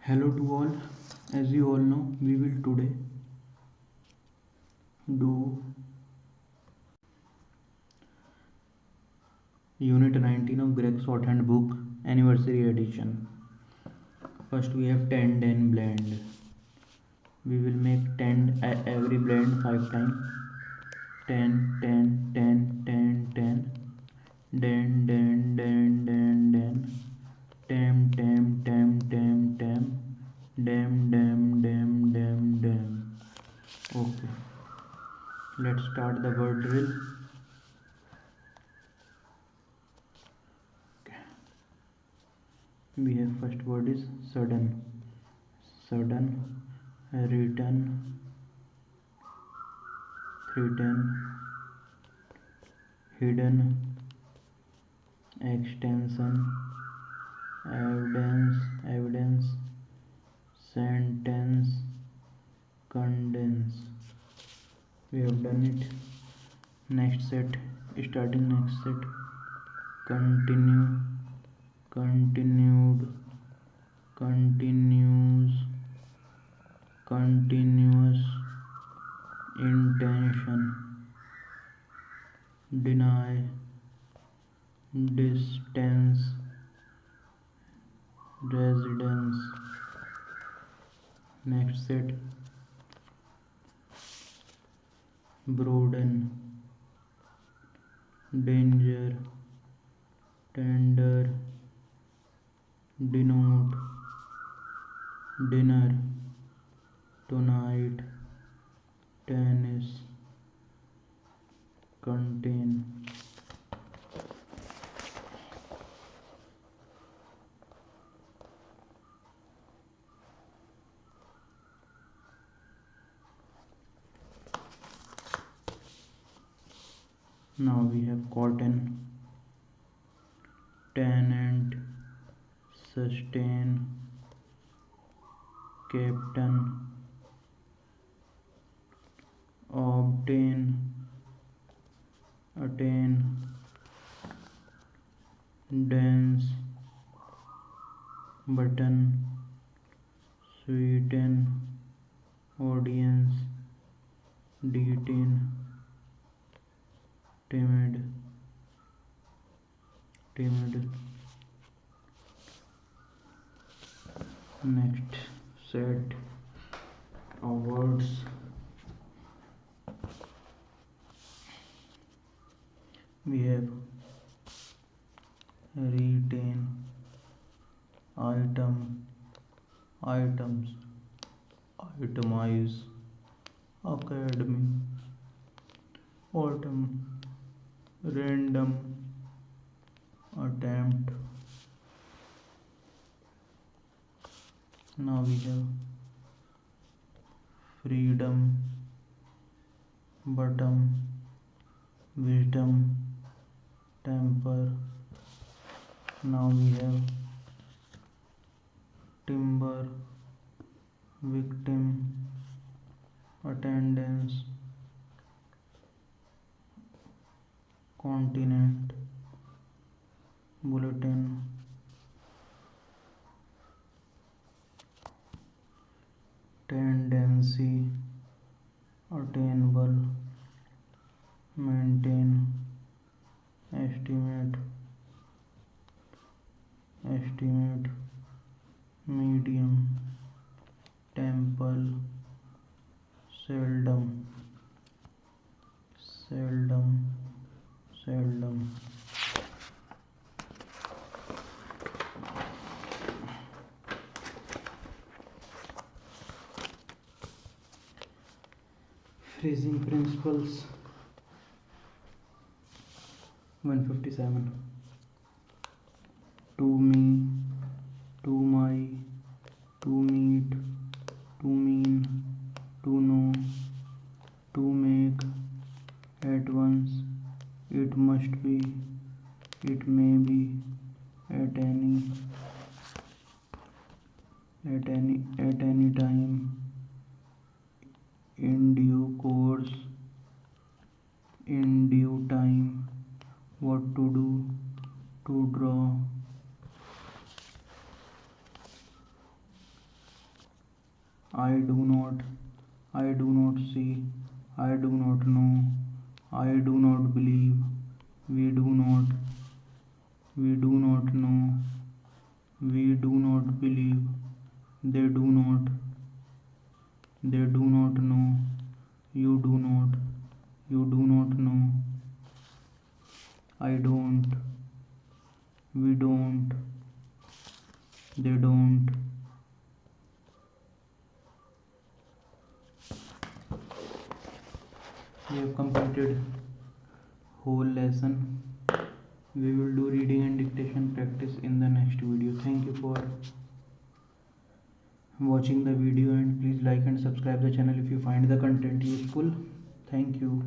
Hello to all. As you all know, we will today do Unit 19 of Gregg Shorthand book, Anniversary Edition. First we have tend and blend. We will make tend every blend 5 times. Ten, ten, ten, ten, ten. Den, den, den, den, den. Tem, tem, tem, tem, tem. Dem, dem, dem, dem, dem. Okay. Let's start the word drill. Okay. We have first word is sudden. Sudden, return, threaten, hidden, extension, evidence, sentence, condense. We have done it. Next set, starting next set, continue, continued, continues, continuous, intention, deny, distance, residence. Next set, broaden, danger, tender, denote, dinner, tonight, tennis, contain. Now we have cotton, tenant, sustain, captain, obtain, attain, dance, button, sweeten, audience, detain, timid. Next set of words. We have retain, item, items, itemize, academy, autumn, random, attempt. Now we have freedom, bottom, wisdom, temper. Now we have timber, victim, attendance, continent, bulletin, tendency, attainable, maintain, estimate, medium, temple, seldom. Phrasing principles 157. To me, to my, to meet, to mean, to know, to make, at once, it must be, it may be, at any time, in due course, in due time, what to do, to draw, I do not, I do not see, I do not know, I do not believe, we do not know, we do not believe, they do not know, you do not know, I don't, we don't, they don't. We have completed whole lesson. We will do reading and dictation practice in the next video. Thank you for watching the video, and please like and subscribe the channel if you find the content useful. Thank you.